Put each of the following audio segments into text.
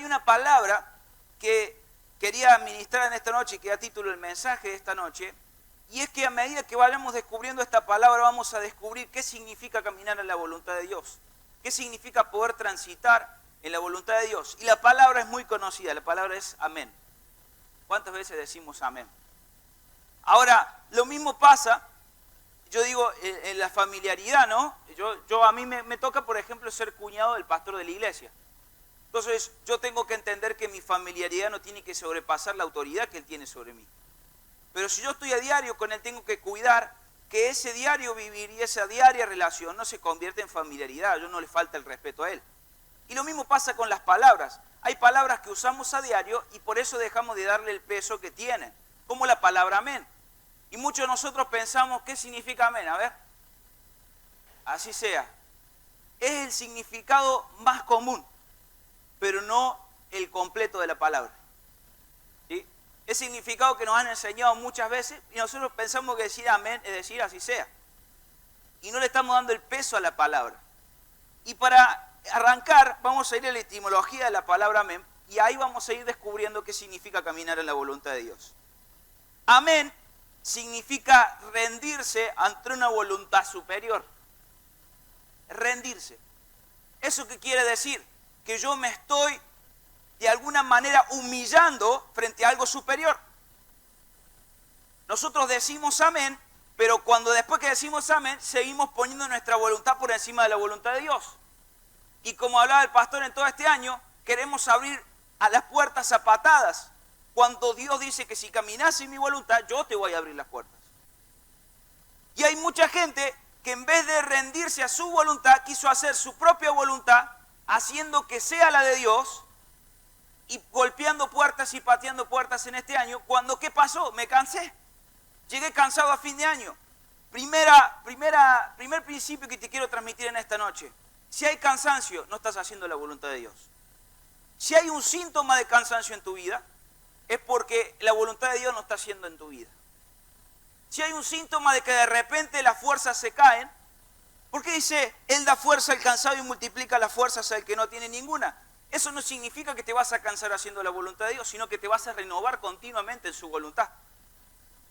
Hay una palabra que quería ministrar en esta noche y que da título el mensaje de esta noche, y es que a medida que vayamos descubriendo esta palabra vamos a descubrir qué significa caminar en la voluntad de Dios, qué significa poder transitar en la voluntad de Dios. Y la palabra es muy conocida, la palabra es amén. ¿Cuántas veces decimos amén? Ahora, lo mismo pasa, yo digo, en la familiaridad, ¿no? A mí me toca, por ejemplo, ser cuñado del pastor de la iglesia. Entonces, yo tengo que entender que mi familiaridad no tiene que sobrepasar la autoridad que él tiene sobre mí. Pero si yo estoy a diario con él, tengo que cuidar que ese diario vivir y esa diaria relación no se convierta en familiaridad, yo no le falta el respeto a él. Y lo mismo pasa con las palabras. Hay palabras que usamos a diario y por eso dejamos de darle el peso que tienen, como la palabra amén. Y muchos de nosotros pensamos, ¿qué significa amén? A ver, así sea. Es el significado más común, pero no el completo de la palabra. ¿Sí? Es significado que nos han enseñado muchas veces y nosotros pensamos que decir amén es decir así sea. Y no le estamos dando el peso a la palabra. Y para arrancar, vamos a ir a la etimología de la palabra amén y ahí vamos a ir descubriendo qué significa caminar en la voluntad de Dios. Amén significa rendirse ante una voluntad superior. Rendirse. ¿Eso qué quiere decir? Que yo me estoy de alguna manera humillando frente a algo superior. Nosotros decimos amén, pero cuando después que decimos amén, seguimos poniendo nuestra voluntad por encima de la voluntad de Dios. Y como hablaba el pastor en todo este año, queremos abrir a las puertas a patadas. Cuando Dios dice que si caminas en mi voluntad, yo te voy a abrir las puertas. Y hay mucha gente que en vez de rendirse a su voluntad, quiso hacer su propia voluntad, haciendo que sea la de Dios, y golpeando puertas y pateando puertas en este año, cuando ¿qué pasó? Me cansé. Llegué cansado a fin de año. Primer principio que te quiero transmitir en esta noche. Si hay cansancio, no estás haciendo la voluntad de Dios. Si hay un síntoma de cansancio en tu vida, es porque la voluntad de Dios no está haciendo en tu vida. Si hay un síntoma de que de repente las fuerzas se caen, ¿por qué dice, Él da fuerza al cansado y multiplica las fuerzas al que no tiene ninguna? Eso no significa que te vas a cansar haciendo la voluntad de Dios, sino que te vas a renovar continuamente en su voluntad.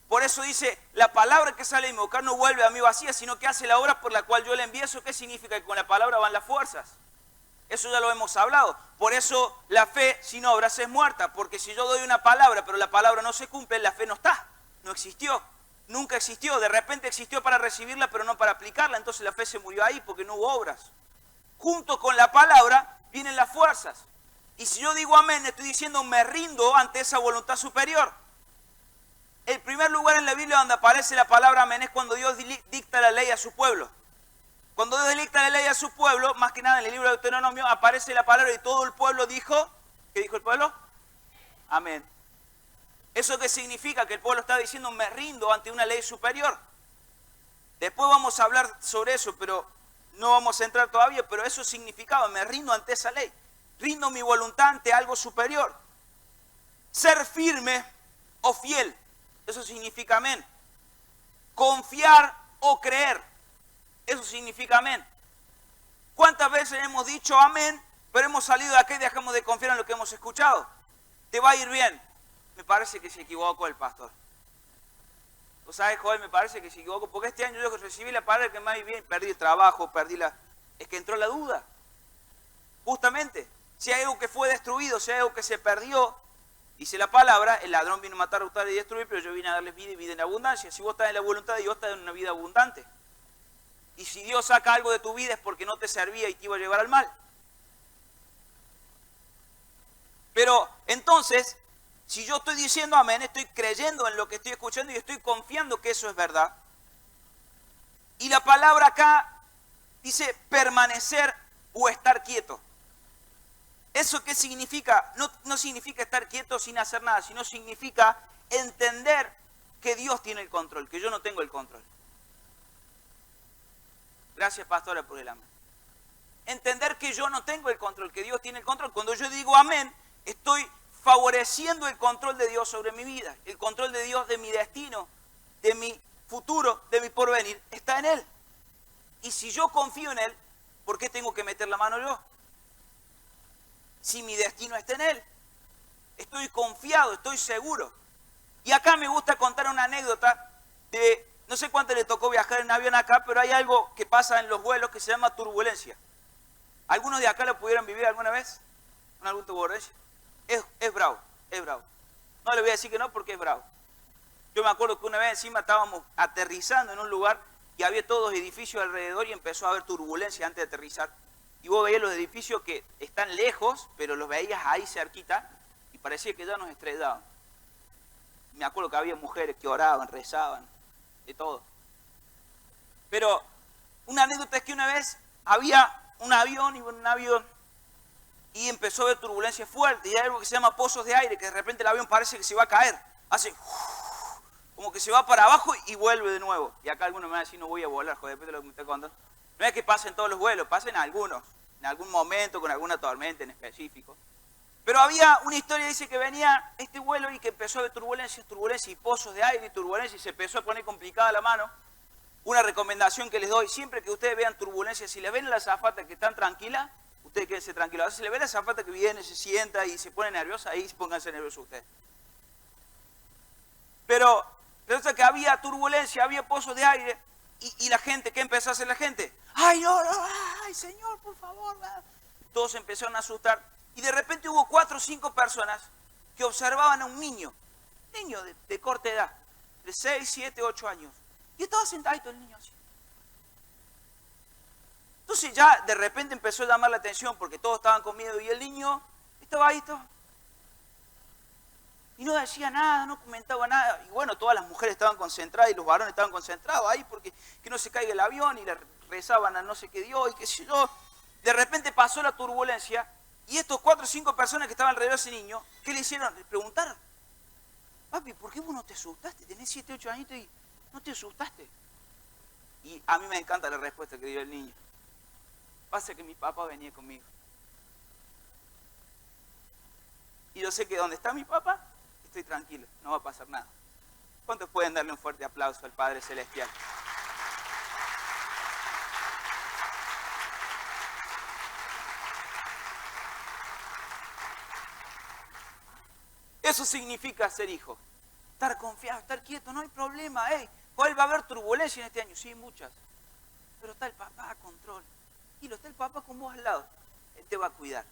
Por eso dice, la palabra que sale de mi boca no vuelve a mí vacía, sino que hace la obra por la cual yo le envío. ¿Eso qué significa? Que con la palabra van las fuerzas. Eso ya lo hemos hablado. Por eso la fe sin obras es muerta, porque si yo doy una palabra, pero la palabra no se cumple, la fe no está, no existió. Nunca existió, de repente existió para recibirla, pero no para aplicarla, entonces la fe se murió ahí porque no hubo obras. Junto con la palabra vienen las fuerzas. Y si yo digo amén, estoy diciendo me rindo ante esa voluntad superior. El primer lugar en la Biblia donde aparece la palabra amén es cuando Dios dicta la ley a su pueblo. Cuando Dios dicta la ley a su pueblo, más que nada en el libro de Deuteronomio, aparece la palabra y todo el pueblo dijo, ¿qué dijo el pueblo? Amén. ¿Eso qué significa? Que el pueblo está diciendo me rindo ante una ley superior. Después vamos a hablar sobre eso, pero no vamos a entrar todavía, pero eso significaba, me rindo ante esa ley. Rindo mi voluntad ante algo superior. Ser firme o fiel, eso significa amén. Confiar o creer, eso significa amén. ¿Cuántas veces hemos dicho amén, pero hemos salido de acá y dejamos de confiar en lo que hemos escuchado? Te va a ir bien. Me parece que se equivocó el pastor. ¿Vos sabés, Joel? Me parece que se equivocó. Porque este año yo recibí la palabra que me va a ir bien. Perdí el trabajo, Es que entró la duda. Justamente. Si hay algo que fue destruido, si hay algo que se perdió, dice la palabra, el ladrón vino a matar, hurtar y destruir, pero yo vine a darles vida y vida en abundancia. Si vos estás en la voluntad de Dios, estás en una vida abundante. Y si Dios saca algo de tu vida es porque no te servía y te iba a llevar al mal. Pero entonces, si yo estoy diciendo amén, estoy creyendo en lo que estoy escuchando y estoy confiando que eso es verdad. Y la palabra acá dice permanecer o estar quieto. ¿Eso qué significa? No significa estar quieto sin hacer nada, sino significa entender que Dios tiene el control, que yo no tengo el control. Gracias, pastora, por el amén. Entender que yo no tengo el control, que Dios tiene el control. Cuando yo digo amén, estoy favoreciendo el control de Dios sobre mi vida, el control de Dios de mi destino, de mi futuro, de mi porvenir, está en Él. Y si yo confío en Él, ¿por qué tengo que meter la mano yo? si mi destino está en Él. Estoy confiado, estoy seguro. Y acá me gusta contar una anécdota de, no sé cuánto le tocó viajar en avión acá, pero hay algo que pasa en los vuelos que se llama turbulencia. ¿Algunos de acá lo pudieron vivir alguna vez? ¿Con algún turbulencia? Es bravo, es bravo. No le voy a decir que no porque es bravo. Yo me acuerdo que una vez encima estábamos aterrizando en un lugar y había todos edificios alrededor y empezó a haber turbulencia antes de aterrizar. Y vos veías los edificios que están lejos, pero los veías ahí cerquita y parecía que ya nos estrellaban. Me acuerdo que había mujeres que oraban, rezaban, de todo. Pero una anécdota es que una vez había un avión y empezó a haber turbulencia fuerte y hay algo que se llama pozos de aire, que de repente el avión parece que se va a caer. Hace como que se va para abajo y vuelve de nuevo. Y acá algunos me van a decir, no voy a volar, joder, depende de lo que me esté contando. No es que pasen todos los vuelos, pasen algunos, en algún momento, con alguna tormenta en específico. Pero había una historia, dice que venía este vuelo y que empezó a haber turbulencia y pozos de aire y turbulencia y se empezó a poner complicada la mano. Una recomendación que les doy, siempre que ustedes vean turbulencia, si le ven a la azafata que están tranquila, ustedes quédense tranquilos. A veces le ven a la azafata que viene, se sienta y se pone nerviosa, ahí pónganse nerviosos ustedes. Pero resulta que había turbulencia, había pozos de aire y la gente, ¿qué empezó a hacer la gente? ¡Ay, no, no! ¡Ay, señor, por favor! Todos empezaron a asustar. Y de repente hubo 4 o 5 personas que observaban a un niño de corta edad, de 6, 7, 8 años. Y estaba sentadito el niño así. Entonces ya de repente empezó a llamar la atención porque todos estaban con miedo y el niño estaba ahí, y no decía nada, no comentaba nada. Y bueno, todas las mujeres estaban concentradas y los varones estaban concentrados ahí porque que no se caiga el avión y le rezaban a no sé qué Dios y qué sé yo. De repente pasó la turbulencia. Y estos 4 o 5 personas que estaban alrededor de ese niño, ¿qué le hicieron? Le preguntaron, papi, ¿por qué vos no te asustaste? Tenés 7, 8 añitos y no te asustaste. Y a mí me encanta la respuesta que dio el niño. Pasa que mi papá venía conmigo. Y yo sé que donde está mi papá, estoy tranquilo, no va a pasar nada. ¿Cuántos pueden darle un fuerte aplauso al Padre Celestial? Eso significa ser hijo. Estar confiado, estar quieto, no hay problema. ¿Cuál va a haber turbulencia en este año? Sí, muchas. Pero está el papá a control. Y está el papá con vos al lado. Él te va a cuidar.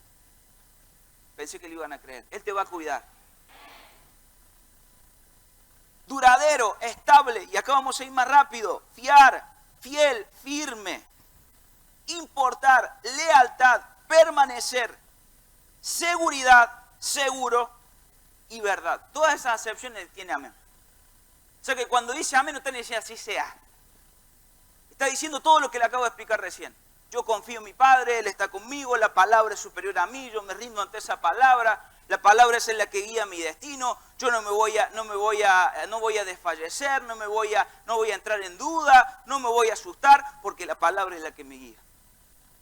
Pensé que le iban a creer. Él te va a cuidar. Duradero, estable. Y acá vamos a ir más rápido. Fiar, fiel, firme. Importar, lealtad, permanecer. Seguridad, seguro y verdad. Todas esas acepciones tiene amén. O sea que cuando dice amén, usted le dice así sea. Está diciendo todo lo que le acabo de explicar recién. Yo confío en mi Padre, Él está conmigo, la palabra es superior a mí, yo me rindo ante esa palabra, la palabra es la que guía mi destino, yo no voy a desfallecer, no voy a entrar en duda, no me voy a asustar, porque la palabra es la que me guía.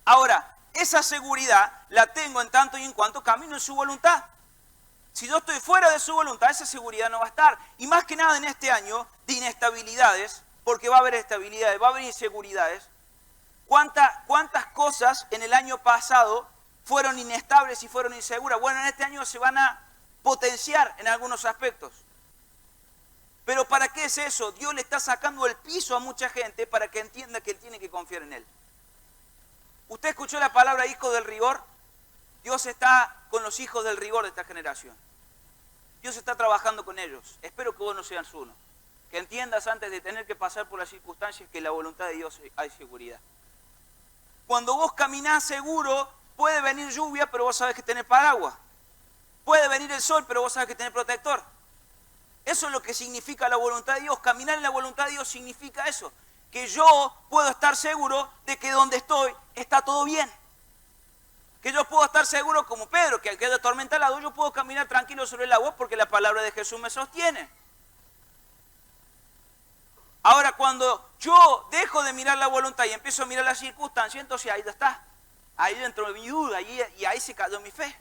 Ahora, esa seguridad la tengo en tanto y en cuanto camino en su voluntad. Si yo estoy fuera de su voluntad, esa seguridad no va a estar. Y más que nada en este año de inestabilidades, porque va a haber estabilidades, va a haber inseguridades. ¿Cuántas cosas en el año pasado fueron inestables y fueron inseguras? Bueno, en este año se van a potenciar en algunos aspectos. Pero ¿para qué es eso? Dios le está sacando el piso a mucha gente para que entienda que Él tiene que confiar en Él. ¿Usted escuchó la palabra hijo del rigor? Dios está con los hijos del rigor de esta generación. Dios está trabajando con ellos. Espero que vos no seas uno. Que entiendas antes de tener que pasar por las circunstancias que en la voluntad de Dios hay seguridad. Cuando vos caminás seguro, puede venir lluvia, pero vos sabés que tenés paraguas. Puede venir el sol, pero vos sabés que tenés protector. Eso es lo que significa la voluntad de Dios. Caminar en la voluntad de Dios significa eso. Que yo puedo estar seguro de que donde estoy está todo bien. Que yo puedo estar seguro como Pedro, que al que haya tormenta al lado, yo puedo caminar tranquilo sobre el agua porque la palabra de Jesús me sostiene. Ahora, cuando yo dejo de mirar la voluntad y empiezo a mirar las circunstancias, entonces ahí ya está. Ahí dentro de mi duda y ahí se cayó mi fe.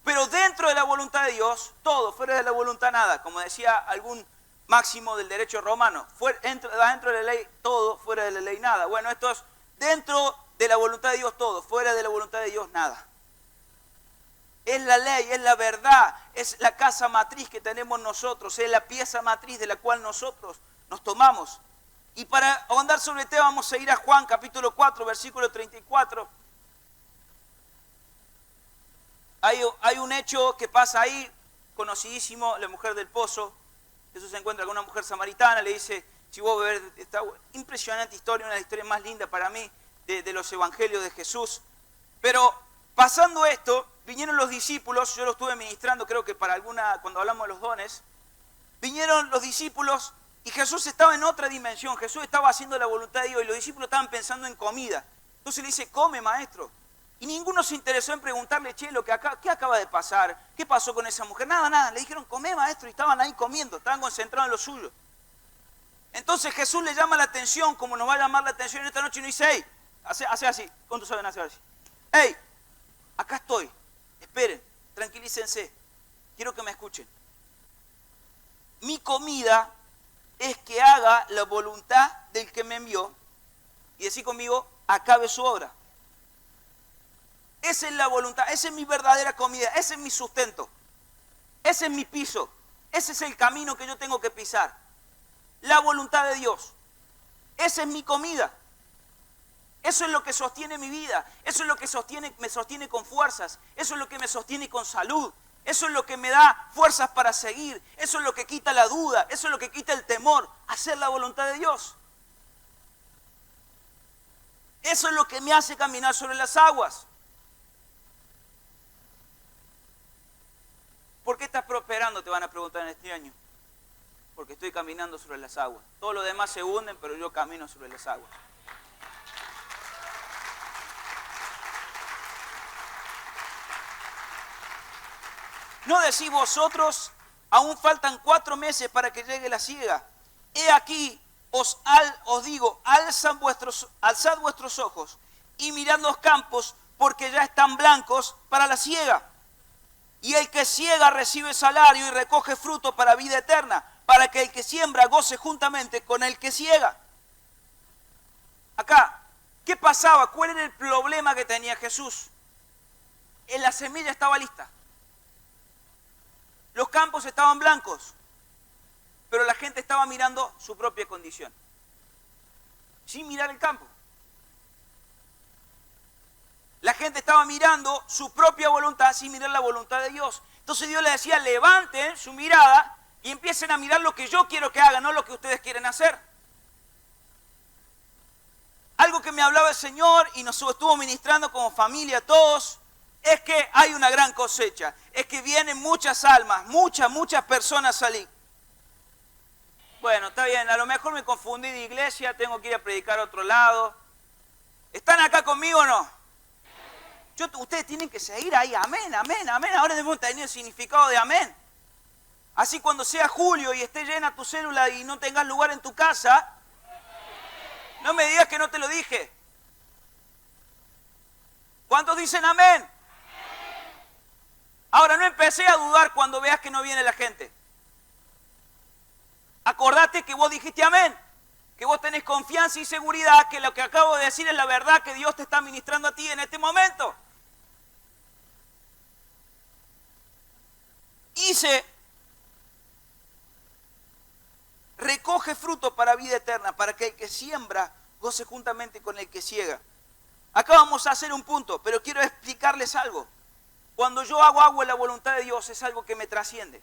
Pero dentro de la voluntad de Dios, todo, fuera de la voluntad nada. Como decía algún máximo del derecho romano, dentro de la ley todo, fuera de la ley nada. Bueno, esto es dentro de la voluntad de Dios todo, fuera de la voluntad de Dios nada. es la ley, es la verdad, es la casa matriz que tenemos nosotros, es la pieza matriz de la cual nosotros nos tomamos. Y para ahondar sobre el tema vamos a ir a Juan capítulo 4, versículo 34. Hay un hecho que pasa ahí, conocidísimo, la mujer del pozo. Jesús se encuentra con una mujer samaritana, le dice, si vos bebés, esta impresionante historia, una de las historias más lindas para mí de los evangelios de Jesús. Pero pasando esto, vinieron los discípulos, yo lo estuve ministrando, creo que para cuando hablamos de los dones, vinieron los discípulos y Jesús estaba en otra dimensión, Jesús estaba haciendo la voluntad de Dios y los discípulos estaban pensando en comida. Entonces le dice, come, maestro. Y ninguno se interesó en preguntarle, che, ¿qué acaba de pasar? ¿Qué pasó con esa mujer? Nada. Le dijeron, come, maestro, y estaban ahí comiendo, estaban concentrados en lo suyo. Entonces Jesús le llama la atención, como nos va a llamar la atención esta noche, y nos dice, hey, hace así. ¿Cuántos saben hacer así? Hey, acá estoy. Esperen, tranquilícense. Quiero que me escuchen. Mi comida es que haga la voluntad del que me envió, y decir conmigo, acabe su obra. Esa es la voluntad, esa es mi verdadera comida, ese es mi sustento, ese es mi piso, ese es el camino que yo tengo que pisar. La voluntad de Dios, esa es mi comida, eso es lo que sostiene mi vida, eso es lo que me sostiene con fuerzas, eso es lo que me sostiene con salud, eso es lo que me da fuerzas para seguir, eso es lo que quita la duda, eso es lo que quita el temor, hacer la voluntad de Dios. Eso es lo que me hace caminar sobre las aguas. ¿Por qué estás prosperando? Te van a preguntar en este año. Porque estoy caminando sobre las aguas. Todos los demás se hunden, pero yo camino sobre las aguas. ¿No decís vosotros, aún faltan 4 meses para que llegue la siega? He aquí, os digo, alzad vuestros ojos y mirad los campos, porque ya están blancos para la siega. Y el que siega recibe salario y recoge fruto para vida eterna, para que el que siembra goce juntamente con el que siega. Acá, ¿qué pasaba? ¿Cuál era el problema que tenía Jesús? La semilla estaba lista. Los campos estaban blancos, pero la gente estaba mirando su propia condición, sin mirar el campo. La gente estaba mirando su propia voluntad sin mirar la voluntad de Dios. Entonces Dios les decía, levanten su mirada y empiecen a mirar lo que yo quiero que hagan, no lo que ustedes quieren hacer. Algo que me hablaba el Señor y nos estuvo ministrando como familia todos, es que hay una gran cosecha, es que vienen muchas almas, muchas personas a salir. Bueno, está bien, a lo mejor me confundí de iglesia, tengo que ir a predicar a otro lado. ¿Están acá conmigo o no? Ustedes tienen que seguir ahí, amén. Ahora debemos tener el significado de amén. Así cuando sea julio y esté llena tu célula y no tengas lugar en tu casa, no me digas que no te lo dije. ¿Cuántos dicen amén? Ahora no empecé a dudar cuando veas que no viene la gente. Acordate que vos dijiste amén, que vos tenés confianza y seguridad que lo que acabo de decir es la verdad que Dios te está ministrando a ti en este momento. Dice, recoge fruto para vida eterna, para que el que siembra goce juntamente con el que siega. Acá vamos a hacer un punto, pero quiero explicarles algo. Cuando yo hago algo en la voluntad de Dios es algo que me trasciende.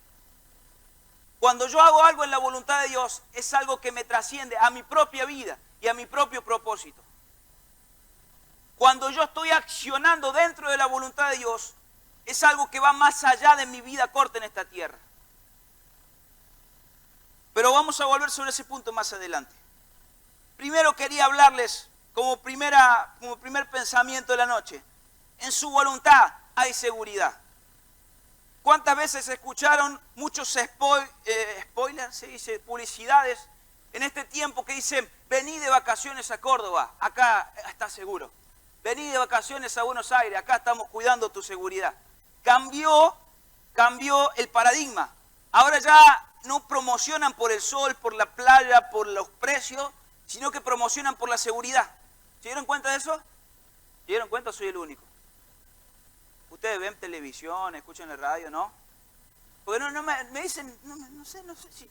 Cuando yo hago algo en la voluntad de Dios es algo que me trasciende a mi propia vida y a mi propio propósito. Cuando yo estoy accionando dentro de la voluntad de Dios es algo que va más allá de mi vida corta en esta tierra. Pero vamos a volver sobre ese punto más adelante. Primero quería hablarles como primer pensamiento de la noche. En su voluntad hay seguridad. ¿Cuántas veces escucharon muchos spoilers, se dice, publicidades en este tiempo que dicen, vení de vacaciones a Córdoba, acá estás seguro. Vení de vacaciones a Buenos Aires, acá estamos cuidando tu seguridad. Cambió el paradigma. Ahora ya no promocionan por el sol, por la playa, por los precios, sino que promocionan por la seguridad. ¿Se dieron cuenta de eso? ¿Se dieron cuenta o soy el único? Ustedes ven televisión, escuchan la radio, ¿no? Porque no me dicen, no sé si...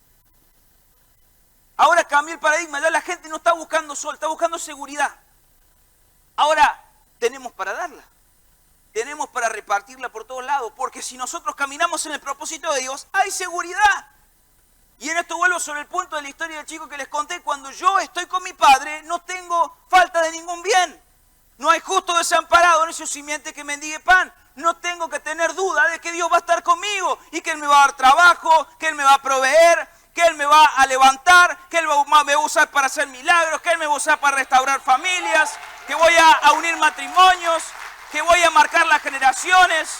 Ahora cambió el paradigma, ya la gente no está buscando sol, está buscando seguridad. Ahora, tenemos para darla. Tenemos para repartirla por todos lados, porque si nosotros caminamos en el propósito de Dios, hay seguridad. Y en esto vuelvo sobre el punto de la historia del chico que les conté. Cuando yo estoy con mi padre, no tengo falta de ningún bien. No hay justo desamparado ni su simiente que mendigue pan. No tengo que tener duda de que Dios va a estar conmigo y que Él me va a dar trabajo, que Él me va a proveer, que Él me va a levantar, que Él me va a usar para hacer milagros, que Él me va a usar para restaurar familias, que voy a unir matrimonios, que voy a marcar las generaciones.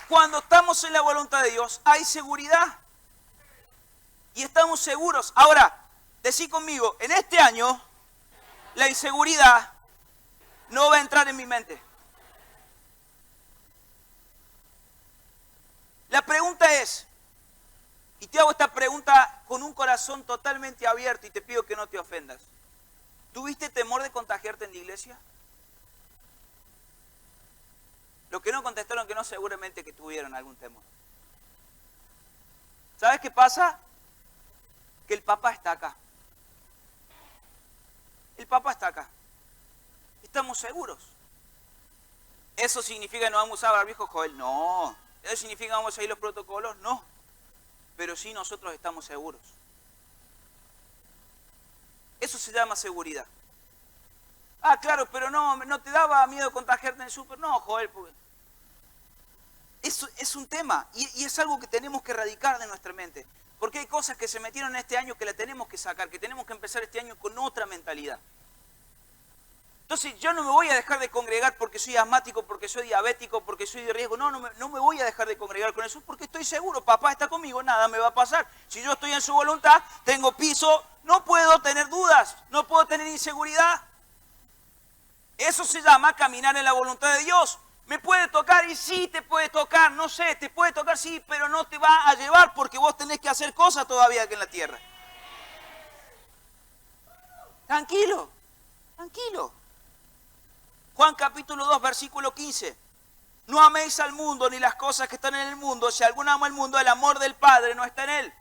Cuando estamos en la voluntad de Dios, hay seguridad. Y estamos seguros. Ahora, decí conmigo, en este año, la inseguridad no va a entrar en mi mente. La pregunta es, y te hago esta pregunta con un corazón totalmente abierto y te pido que no te ofendas. ¿Tuviste temor de contagiarte en la iglesia? Los que no contestaron que no, seguramente que tuvieron algún temor. ¿Sabes qué pasa? Que el papá está acá. El papá está acá. Estamos seguros. ¿Eso significa que no vamos a usar barbijo, Joel? No. ¿Eso significa que vamos a seguir los protocolos? No. Pero sí nosotros estamos seguros. Eso se llama seguridad. Ah, claro, pero no te daba miedo contagiarte en el súper. No, Joel, porque... Eso es un tema y es algo que tenemos que erradicar de nuestra mente. Porque hay cosas que se metieron en este año que la tenemos que sacar, que tenemos que empezar este año con otra mentalidad. Entonces yo no me voy a dejar de congregar porque soy asmático, porque soy diabético, porque soy de riesgo. No me voy a dejar de congregar con eso porque estoy seguro, papá está conmigo, nada me va a pasar. Si yo estoy en su voluntad, tengo piso, no puedo tener dudas, no puedo tener inseguridad. Eso se llama caminar en la voluntad de Dios. ¿Me puede tocar? Y sí te puede tocar, no sé, te puede tocar sí, pero no te va a llevar porque vos tenés que hacer cosas todavía aquí en la tierra. Tranquilo, tranquilo. Juan capítulo 2, versículo 15. No améis al mundo ni las cosas que están en el mundo. Si alguno ama el mundo, el amor del Padre no está en él.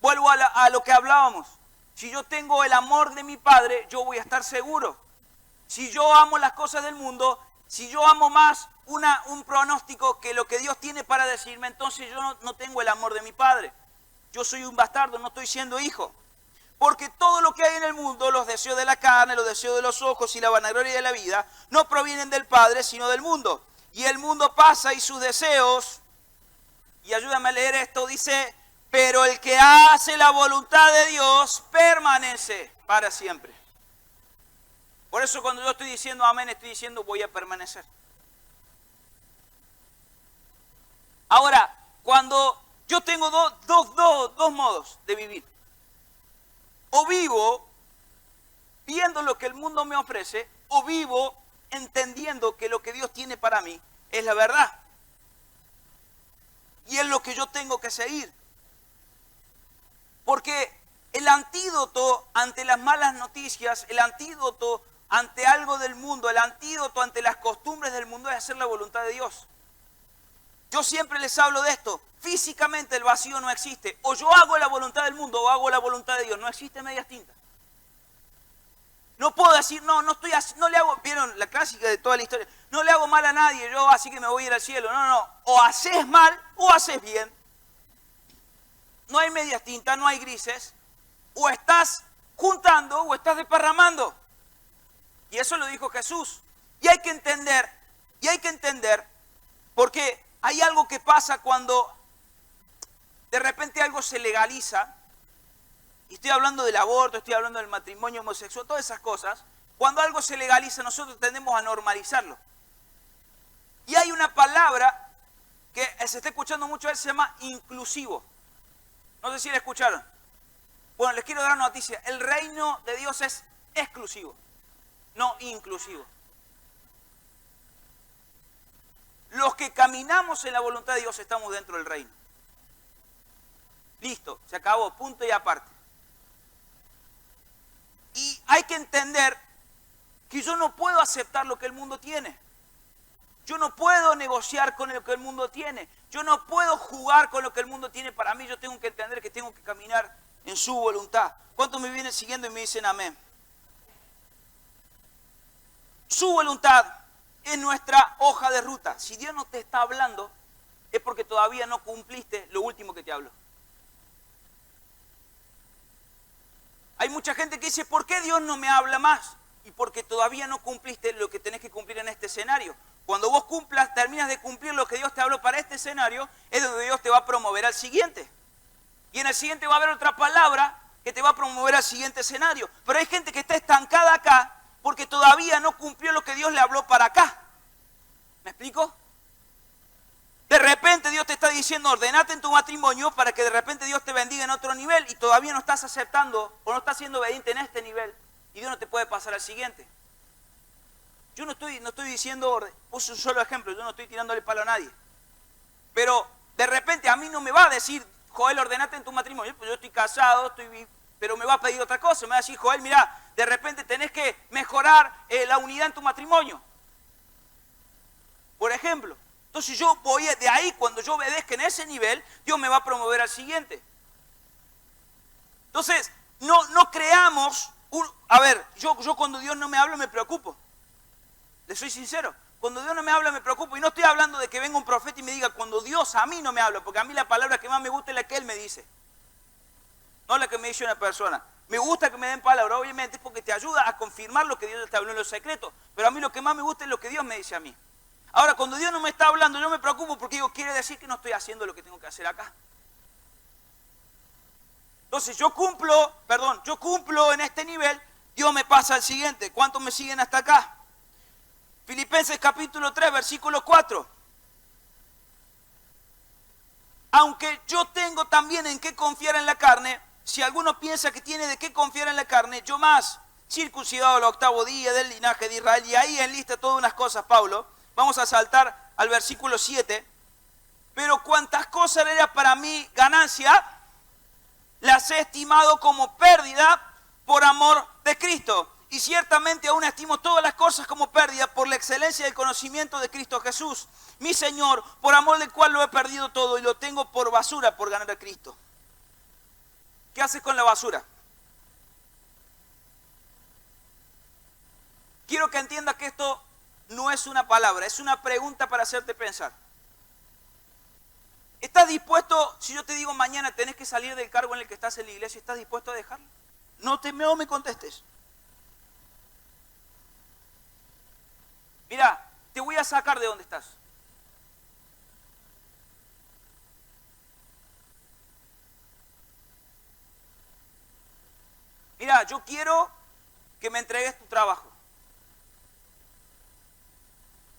Vuelvo a lo que hablábamos. Si yo tengo el amor de mi Padre, yo voy a estar seguro. Si yo amo las cosas del mundo, si yo amo más un pronóstico que lo que Dios tiene para decirme, entonces yo no tengo el amor de mi Padre. Yo soy un bastardo, no estoy siendo hijo. Porque todo lo que hay en el mundo, los deseos de la carne, los deseos de los ojos y la vanagloria de la vida, no provienen del Padre, sino del mundo. Y el mundo pasa y sus deseos, y ayúdame a leer esto, dice, pero el que hace la voluntad de Dios permanece para siempre. Por eso cuando yo estoy diciendo amén, estoy diciendo voy a permanecer. Ahora, cuando yo tengo dos modos de vivir. O vivo viendo lo que el mundo me ofrece, o vivo entendiendo que lo que Dios tiene para mí es la verdad. Y es lo que yo tengo que seguir. Porque el antídoto ante las malas noticias, el antídoto ante algo del mundo, el antídoto ante las costumbres del mundo es hacer la voluntad de Dios. Yo siempre les hablo de esto. Físicamente el vacío no existe. O yo hago la voluntad del mundo o hago la voluntad de Dios. No existe medias tintas. No puedo decir, no le hago, vieron la clásica de toda la historia, no le hago mal a nadie, yo así que me voy a ir al cielo. No. O haces mal o haces bien. No hay medias tintas, no hay grises. O estás juntando o estás desparramando. Y eso lo dijo Jesús. Y hay que entender, porque hay algo que pasa cuando de repente algo se legaliza, y estoy hablando del aborto, estoy hablando del matrimonio homosexual, todas esas cosas. Cuando algo se legaliza, nosotros tendemos a normalizarlo. Y hay una palabra que se está escuchando mucho, se llama inclusivo. No sé si la escucharon. Bueno, les quiero dar una noticia. El reino de Dios es exclusivo, no inclusivo. Los que caminamos en la voluntad de Dios estamos dentro del reino. Listo, se acabó, punto y aparte. Y hay que entender que yo no puedo aceptar lo que el mundo tiene. Yo no puedo negociar con lo que el mundo tiene. Yo no puedo jugar con lo que el mundo tiene para mí. Yo tengo que entender que tengo que caminar en su voluntad. ¿Cuántos me vienen siguiendo y me dicen amén? Su voluntad es nuestra hoja de ruta. Si Dios no te está hablando, es porque todavía no cumpliste lo último que te habló. Hay mucha gente que dice, ¿por qué Dios no me habla más? Y porque todavía no cumpliste lo que tenés que cumplir en este escenario. Cuando vos terminas de cumplir lo que Dios te habló para este escenario, es donde Dios te va a promover al siguiente. Y en el siguiente va a haber otra palabra que te va a promover al siguiente escenario. Pero hay gente que está estancada acá porque todavía no cumplió lo que Dios le habló para acá. ¿Me explico? De repente Dios te está diciendo, ordenate en tu matrimonio para que de repente Dios te bendiga en otro nivel y todavía no estás aceptando o no estás siendo obediente en este nivel y Dios no te puede pasar al siguiente. Yo no estoy diciendo, puse un solo ejemplo, yo no estoy tirándole palo a nadie. Pero de repente a mí no me va a decir, Joel, ordenate en tu matrimonio. Pues yo estoy casado, pero me va a pedir otra cosa. Me va a decir, Joel, mira, de repente tenés que mejorar la unidad en tu matrimonio. Por ejemplo. Entonces yo voy de ahí, cuando yo obedezca en ese nivel, Dios me va a promover al siguiente. Entonces, no creamos, yo cuando Dios no me habla me preocupo. Les soy sincero, cuando Dios no me habla me preocupo. Y no estoy hablando de que venga un profeta y me diga, cuando Dios a mí no me habla, porque a mí la palabra que más me gusta es la que Él me dice. No la que me dice una persona. Me gusta que me den palabra, obviamente, es porque te ayuda a confirmar lo que Dios te habló en los secretos. Pero a mí lo que más me gusta es lo que Dios me dice a mí. Ahora, cuando Dios no me está hablando, yo me preocupo porque digo, quiere decir que no estoy haciendo lo que tengo que hacer acá. Entonces yo cumplo en este nivel, Dios me pasa al siguiente. ¿Cuántos me siguen hasta acá? Filipenses capítulo 3, versículo 4. Aunque yo tengo también en qué confiar en la carne, si alguno piensa que tiene de qué confiar en la carne, yo más, circuncidado al 8º día del linaje de Israel, y ahí enlista todas unas cosas, Pablo. Vamos a saltar al versículo 7. Pero cuantas cosas eran para mí ganancia, las he estimado como pérdida por amor de Cristo. Y ciertamente aún estimo todas las cosas como pérdida por la excelencia del conocimiento de Cristo Jesús, mi Señor, por amor del cual lo he perdido todo y lo tengo por basura por ganar a Cristo. ¿Qué haces con la basura? Quiero que entiendas que esto no es una palabra, es una pregunta para hacerte pensar. ¿Estás dispuesto, si yo te digo mañana tenés que salir del cargo en el que estás en la iglesia, ¿estás dispuesto a dejarlo? No me contestes. Mira, te voy a sacar de donde estás. Mira, yo quiero que me entregues tu trabajo.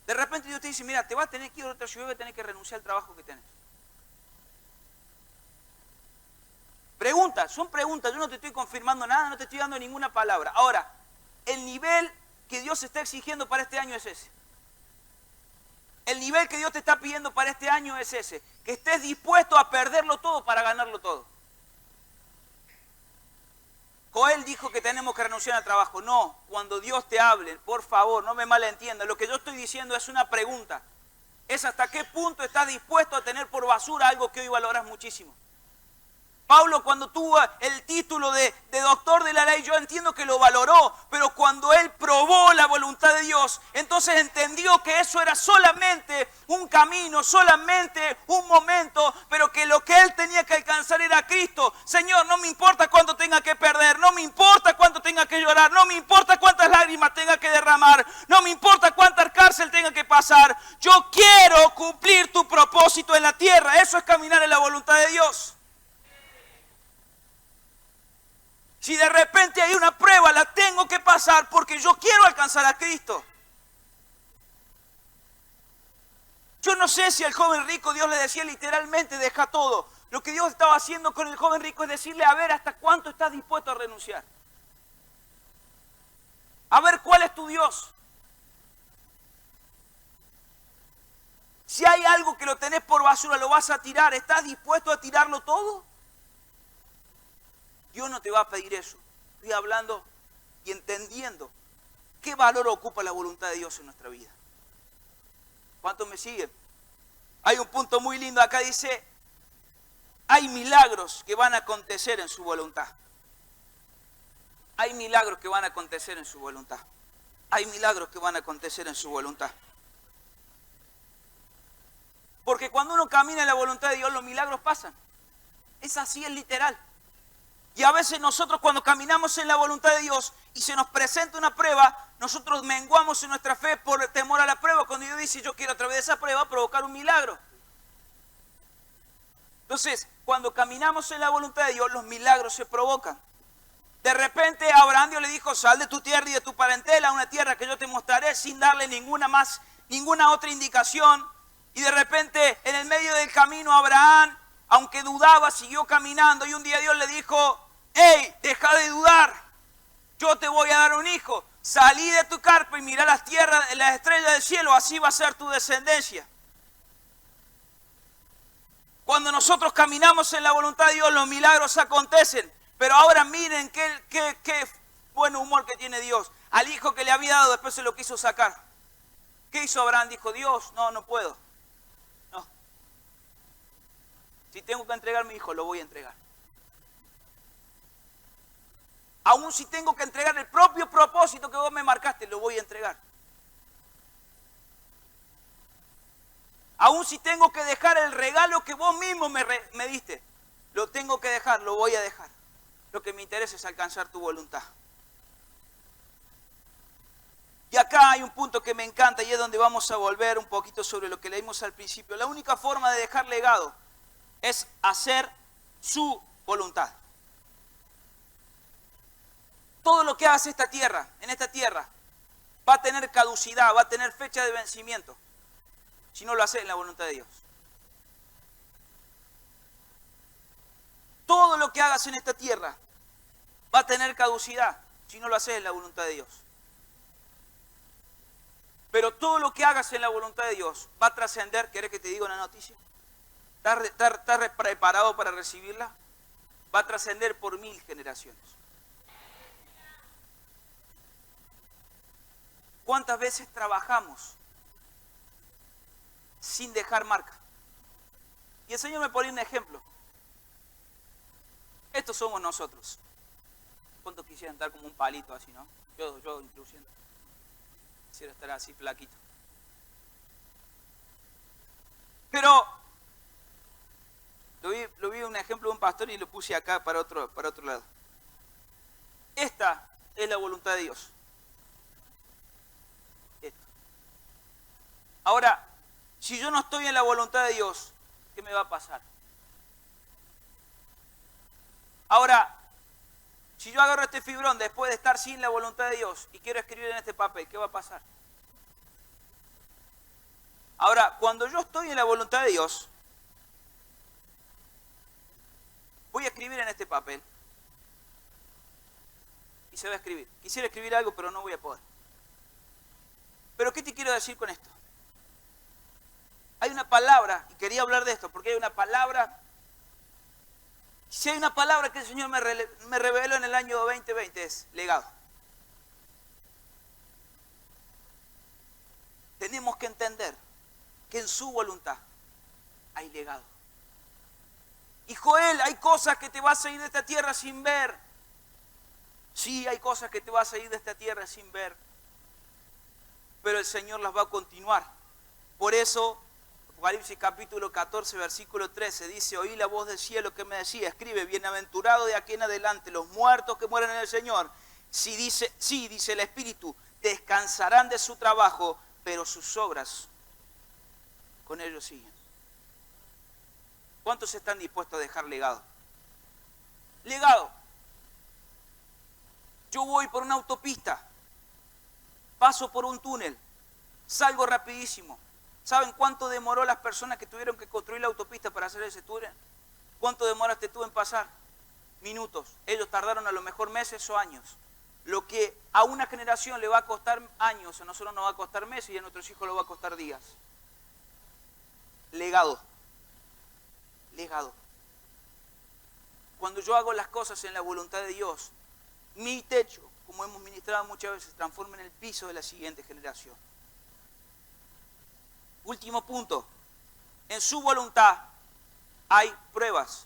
De repente Dios te dice, mira, te vas a tener que ir a otra ciudad y vas a tener que renunciar al trabajo que tenés. Preguntas, son preguntas, yo no te estoy confirmando nada, no te estoy dando ninguna palabra. Ahora, el nivel que Dios está exigiendo para este año es ese. El nivel que Dios te está pidiendo para este año es ese. Que estés dispuesto a perderlo todo para ganarlo todo. Joel dijo que tenemos que renunciar al trabajo. No, cuando Dios te hable, por favor, no me malentiendas. Lo que yo estoy diciendo es una pregunta. Es hasta qué punto estás dispuesto a tener por basura algo que hoy valoras muchísimo. Pablo, cuando tuvo el título de doctor de la ley, yo entiendo que lo valoró, pero cuando él probó la voluntad de Dios, entonces entendió que eso era solamente un camino, solamente un momento, pero que lo que él tenía que alcanzar era Cristo. Señor, no me importa cuánto tenga que perder, no me importa cuánto tenga que llorar, no me importa cuántas lágrimas tenga que derramar, no me importa cuánta cárcel tenga que pasar. Yo quiero cumplir tu propósito en la tierra. Eso es caminar en la voluntad de Dios. Si de repente hay una prueba, la tengo que pasar porque yo quiero alcanzar a Cristo. Yo no sé si al joven rico Dios le decía literalmente, deja todo. Lo que Dios estaba haciendo con el joven rico es decirle, a ver, ¿hasta cuánto estás dispuesto a renunciar? A ver, ¿cuál es tu Dios? Si hay algo que lo tenés por basura, lo vas a tirar, ¿estás dispuesto a tirarlo todo? Dios no te va a pedir eso. Estoy hablando y entendiendo ¿Qué valor ocupa la voluntad de Dios en nuestra vida? ¿Cuántos me siguen? Hay un punto muy lindo acá, dice, hay milagros que van a acontecer en su voluntad. Hay milagros que van a acontecer en su voluntad. Hay milagros que van a acontecer en su voluntad. Porque cuando uno camina en la voluntad de Dios, los milagros pasan. Es así, es literal. Y a veces nosotros cuando caminamos en la voluntad de Dios y se nos presenta una prueba, nosotros menguamos en nuestra fe por temor a la prueba. Cuando Dios dice, yo quiero a través de esa prueba provocar un milagro. Entonces, cuando caminamos en la voluntad de Dios, los milagros se provocan. De repente a Abraham Dios le dijo, sal de tu tierra y de tu parentela a una tierra que yo te mostraré, sin darle ninguna otra indicación. Y de repente en el medio del camino Abraham, aunque dudaba, siguió caminando. Y un día Dios le dijo, hey, deja de dudar, yo te voy a dar un hijo. Salí de tu carpa y mira las tierras, las estrellas del cielo, así va a ser tu descendencia. Cuando nosotros caminamos en la voluntad de Dios, los milagros acontecen. Pero ahora miren qué buen humor que tiene Dios. Al hijo que le había dado, después se lo quiso sacar. ¿Qué hizo Abraham? Dijo, Dios, no puedo. No. Si tengo que entregar a mi hijo, lo voy a entregar. Aún si tengo que entregar el propio propósito que vos me marcaste, lo voy a entregar. Aún si tengo que dejar el regalo que vos mismo me diste, lo tengo que dejar, lo voy a dejar. Lo que me interesa es alcanzar tu voluntad. Y acá hay un punto que me encanta y es donde vamos a volver un poquito sobre lo que leímos al principio. La única forma de dejar legado es hacer su voluntad. Todo lo que hagas en esta tierra, va a tener caducidad, va a tener fecha de vencimiento, si no lo haces en la voluntad de Dios. Todo lo que hagas en esta tierra va a tener caducidad si no lo haces en la voluntad de Dios. Pero todo lo que hagas en la voluntad de Dios va a trascender. ¿Querés que te diga una noticia? ¿Estás preparado para recibirla? Va a trascender por 1000 generaciones. ¿Cuántas veces trabajamos sin dejar marca? Y el Señor me pone un ejemplo. Estos somos nosotros. ¿Cuántos quisieran estar como un palito así, no? Yo incluyendo. Quisiera estar así flaquito. Pero lo vi un ejemplo de un pastor y lo puse acá para otro lado. Esta es la voluntad de Dios. Esto. Ahora, si yo no estoy en la voluntad de Dios, ¿qué me va a pasar? Ahora, si yo agarro este fibrón después de estar sin la voluntad de Dios y quiero escribir en este papel, ¿qué va a pasar? Ahora, cuando yo estoy en la voluntad de Dios, voy a escribir en este papel y se va a escribir. Quisiera escribir algo, pero no voy a poder. Pero ¿qué te quiero decir con esto? Hay una palabra, y quería hablar de esto, porque hay una palabra. Si hay una palabra que el Señor me reveló en el año 2020 es legado. Tenemos que entender que en su voluntad hay legado. Y Joel, hay cosas que te vas a ir de esta tierra sin ver. Sí, hay cosas que te vas a ir de esta tierra sin ver. Pero el Señor las va a continuar. Por eso, Apocalipsis capítulo 14, versículo 13, dice, oí la voz del cielo que me decía, escribe, bienaventurado de aquí en adelante, los muertos que mueren en el Señor. Sí, dice el Espíritu, descansarán de su trabajo, pero sus obras con ellos siguen. ¿Cuántos están dispuestos a dejar legado? Legado. Yo voy por una autopista, paso por un túnel, salgo rapidísimo. ¿Saben cuánto demoró las personas que tuvieron que construir la autopista para hacer ese túnel? ¿Cuánto demoraste tú en pasar? Minutos. Ellos tardaron a lo mejor meses o años. Lo que a una generación le va a costar años, a nosotros nos va a costar meses y a nuestros hijos les va a costar días. Legado. Legado. Cuando yo hago las cosas en la voluntad de Dios, mi techo, como hemos ministrado muchas veces, transformen el piso de la siguiente generación. Último punto. En su voluntad hay pruebas.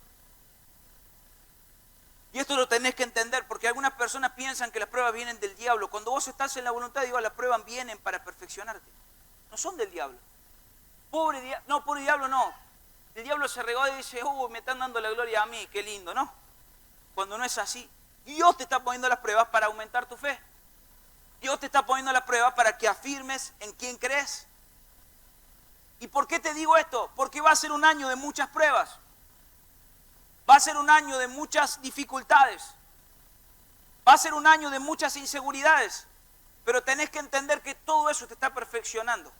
Y esto lo tenés que entender, porque algunas personas piensan que las pruebas vienen del diablo. Cuando vos estás en la voluntad de Dios, las pruebas vienen para perfeccionarte. No son del diablo. Pobre diablo no. El diablo se regó y dice, me están dando la gloria a mí, qué lindo, ¿no? Cuando no es así. Dios te está poniendo las pruebas para aumentar tu fe. Dios te está poniendo las pruebas para que afirmes en quién crees. ¿Y por qué te digo esto? Porque va a ser un año de muchas pruebas. Va a ser un año de muchas dificultades. Va a ser un año de muchas inseguridades. Pero tenés que entender que todo eso te está perfeccionando.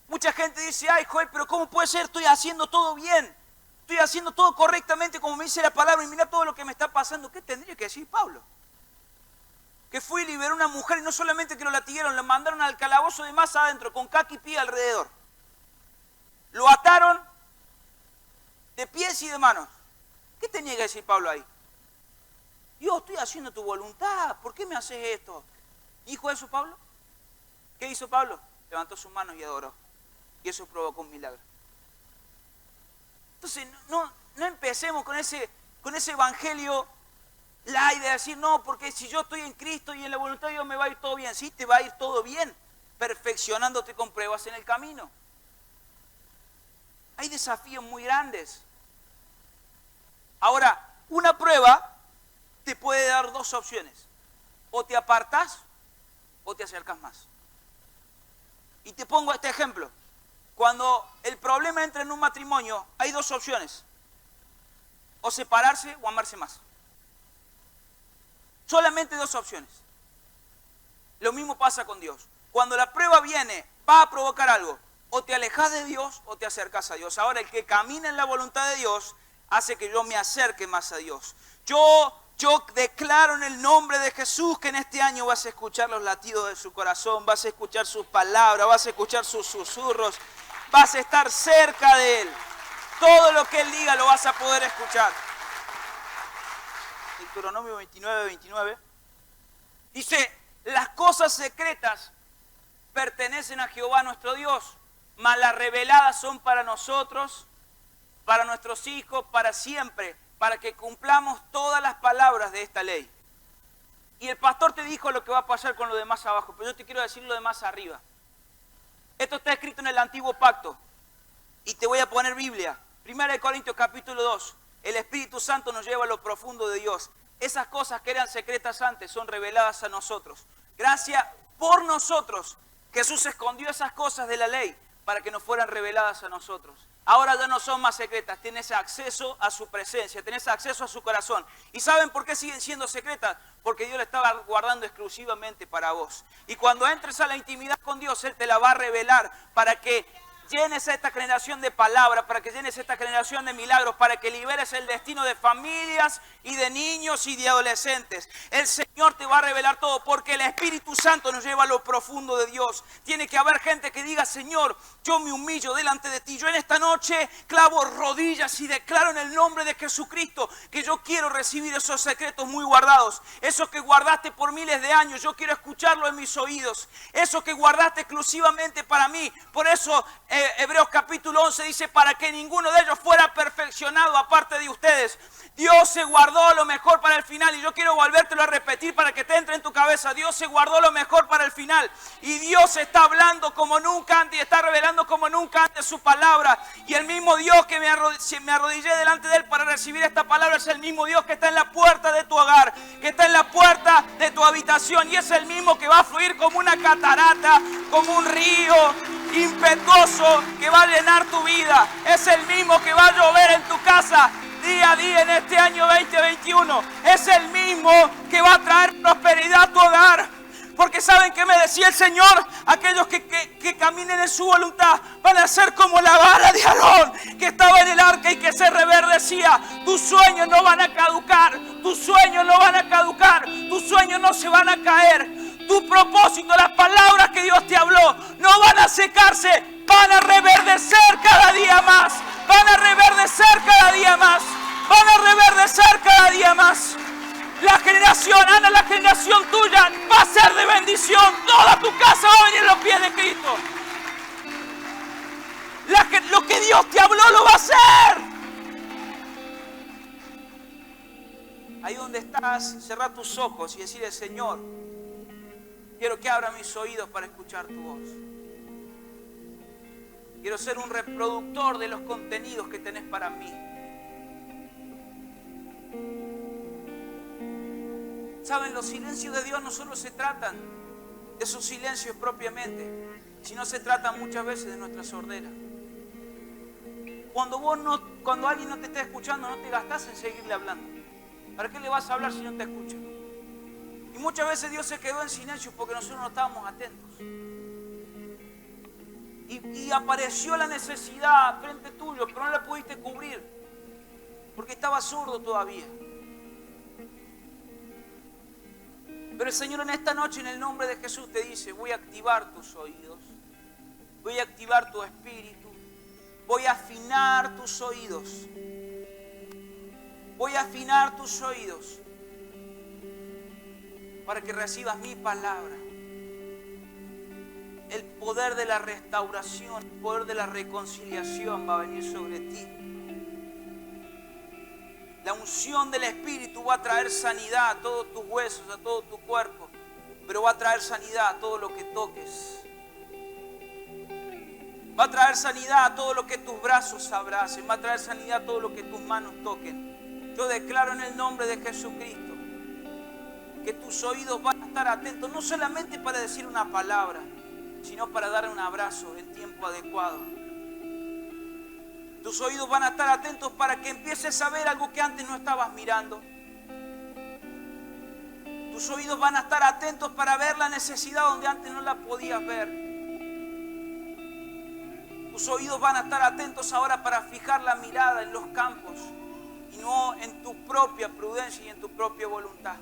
Mucha gente dice, ay Joel, pero ¿cómo puede ser? Estoy haciendo todo bien. Estoy haciendo todo correctamente como me dice la palabra y mira todo lo que me está pasando. ¿Qué tendría que decir Pablo? Que fue y liberó a una mujer y no solamente que lo latiguaron, lo mandaron al calabozo de más adentro, con caca y pie alrededor. Lo ataron de pies y de manos. ¿Qué tenía que decir Pablo ahí? Dios, estoy haciendo tu voluntad, ¿por qué me haces esto? ¿Dijo eso Pablo? ¿Qué hizo Pablo? Levantó sus manos y adoró. Y eso provocó un milagro. Entonces, no empecemos con ese evangelio light de decir, no, porque si yo estoy en Cristo y en la voluntad de Dios me va a ir todo bien. Sí, te va a ir todo bien, perfeccionándote con pruebas en el camino. Hay desafíos muy grandes. Ahora, una prueba te puede dar dos opciones. O te apartás o te acercas más. Y te pongo este ejemplo. Cuando el problema entra en un matrimonio, hay dos opciones. O separarse o amarse más. Solamente dos opciones. Lo mismo pasa con Dios. Cuando la prueba viene, va a provocar algo. O te alejas de Dios o te acercas a Dios. Ahora, el que camina en la voluntad de Dios hace que yo me acerque más a Dios. Yo declaro en el nombre de Jesús que en este año vas a escuchar los latidos de su corazón, vas a escuchar sus palabras, vas a escuchar sus susurros, vas a estar cerca de Él. Todo lo que Él diga lo vas a poder escuchar. Deuteronomio 29 dice, las cosas secretas pertenecen a Jehová nuestro Dios, mas las reveladas son para nosotros, para nuestros hijos, para siempre, para que cumplamos todas las palabras de esta ley. Y el pastor te dijo lo que va a pasar con lo de más abajo, pero yo te quiero decir lo de más arriba. Esto está escrito en el antiguo pacto. Y te voy a poner Biblia. 1 Corintios capítulo 2. El Espíritu Santo nos lleva a lo profundo de Dios. Esas cosas que eran secretas antes son reveladas a nosotros. Gracias por nosotros. Jesús escondió esas cosas de la ley para que nos fueran reveladas a nosotros. Ahora ya no son más secretas, tienes acceso a su presencia, tienes acceso a su corazón. ¿Y saben por qué siguen siendo secretas? Porque Dios la estaba guardando exclusivamente para vos. Y cuando entres a la intimidad con Dios, Él te la va a revelar para que llenes a esta generación de palabras, para que llenes esta generación de milagros, para que liberes el destino de familias y de niños y de adolescentes. El Señor te va a revelar todo porque el Espíritu Santo nos lleva a lo profundo de Dios. Tiene que haber gente que diga, Señor, yo me humillo delante de ti. Yo en esta noche clavo rodillas y declaro en el nombre de Jesucristo que yo quiero recibir esos secretos muy guardados. Esos que guardaste por miles de años, yo quiero escucharlo en mis oídos. Eso que guardaste exclusivamente para mí. Por eso Hebreos capítulo 11 dice, para que ninguno de ellos fuera perfeccionado aparte de ustedes. Dios se guardó lo mejor para el final y yo quiero volvértelo a repetir para que te entre en tu cabeza. Dios se guardó lo mejor para el final y Dios está hablando como nunca antes y está revelando como nunca antes su palabra. Y el mismo Dios que me arrodillé delante de Él para recibir esta palabra es el mismo Dios que está en la puerta de tu hogar, que está en la puerta de tu habitación y es el mismo que va a fluir como una catarata, como un río impetuoso que va a llenar tu vida. Es el mismo que va a llover en tu casa día a día en este año 2021. Es el mismo que va a traer prosperidad a tu hogar. Porque ¿saben qué me decía el Señor? Aquellos que caminen en su voluntad van a ser como la vara de Aarón que estaba en el arca y que se reverdecía. Tus sueños no van a caducar. Tus sueños no van a caducar. Tus sueños no se van a caer. Tu propósito, las palabras que Dios te habló, no van a secarse. Van a reverdecer cada día más. Van a reverdecer cada día más. Van a reverdecer cada día más. La generación, Ana, la generación tuya tu casa va a venir a los pies de Cristo. Lo que Dios te habló lo va a hacer. Ahí donde estás, cerrá tus ojos y decirle: Señor, quiero que abra mis oídos para escuchar tu voz. Quiero ser un reproductor de los contenidos que tenés para mí. Saben, los silencios de Dios no solo se tratan de sus silencios propiamente, sino se tratan muchas veces de nuestra sordera. Cuando alguien no te está escuchando, no te gastás en seguirle hablando. ¿Para qué le vas a hablar si no te escucha? Y muchas veces Dios se quedó en silencio porque nosotros no estábamos atentos. Y apareció la necesidad frente tuyo, pero no la pudiste cubrir porque estabas sordo todavía. Pero el Señor en esta noche, en el nombre de Jesús, te dice: voy a activar tus oídos, voy a activar tu espíritu, voy a afinar tus oídos, voy a afinar tus oídos para que recibas mi palabra. El poder de la restauración, el poder de la reconciliación va a venir sobre ti. La unción del Espíritu va a traer sanidad a todos tus huesos, a todo tu cuerpo, pero va a traer sanidad a todo lo que toques. Va a traer sanidad a todo lo que tus brazos abracen, va a traer sanidad a todo lo que tus manos toquen. Yo declaro en el nombre de Jesucristo que tus oídos van a estar atentos, no solamente para decir una palabra, sino para dar un abrazo en tiempo adecuado. Tus oídos van a estar atentos para que empieces a ver algo que antes no estabas mirando. Tus oídos van a estar atentos para ver la necesidad donde antes no la podías ver. Tus oídos van a estar atentos ahora para fijar la mirada en los campos y no en tu propia prudencia y en tu propia voluntad.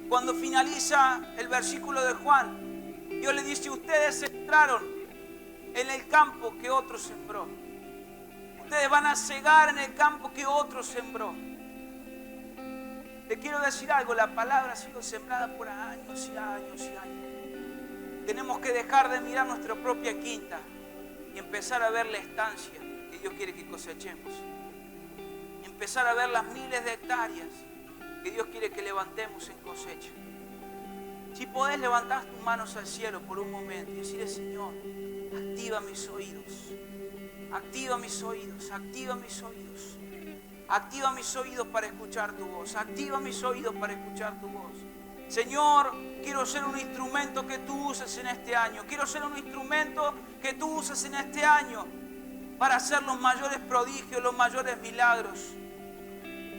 Cuando finaliza el versículo de Juan, Dios le dice: ustedes entraron en el campo que otro sembró. Ustedes van a cegar en el campo que otro sembró. Te quiero decir algo, la palabra ha sido sembrada por años y años y años. Tenemos que dejar de mirar nuestra propia quinta y empezar a ver la estancia que Dios quiere que cosechemos. Empezar a ver las miles de hectáreas que Dios quiere que levantemos en cosecha. Si podés levantar tus manos al cielo por un momento y decirle: Señor, activa mis oídos, activa mis oídos, activa mis oídos, activa mis oídos para escuchar tu voz, activa mis oídos para escuchar tu voz. Señor, quiero ser un instrumento que tú uses en este año, quiero ser un instrumento que tú uses en este año para hacer los mayores prodigios, los mayores milagros.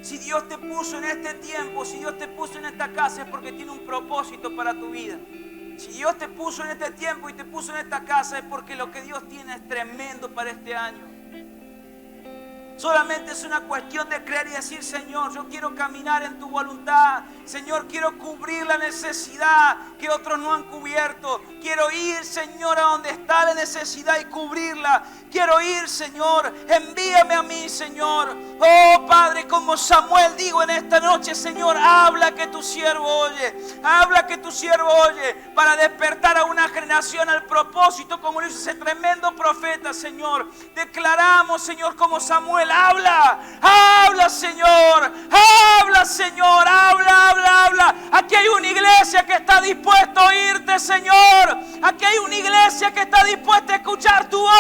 Si Dios te puso en este tiempo, si Dios te puso en esta casa, es porque tiene un propósito para tu vida. Si Dios te puso en este tiempo y te puso en esta casa, es porque lo que Dios tiene es tremendo para este año. Solamente es una cuestión de creer y decir: Señor, yo quiero caminar en tu voluntad. Señor, quiero cubrir la necesidad que otros no han cubierto. Quiero ir, Señor, a donde está la necesidad y cubrirla. Quiero ir, Señor, envíame a mí, Señor. Oh, Padre, como Samuel digo en esta noche: Señor, habla que tu siervo oye. Habla que tu siervo oye, para despertar a una generación al propósito, como lo hizo ese tremendo profeta, Señor. Declaramos, Señor, como Samuel: habla, habla, Señor, habla, Señor, habla, habla, habla. Aquí hay una iglesia que está dispuesta a oírte, Señor. Aquí hay una iglesia que está dispuesta a escuchar tu voz.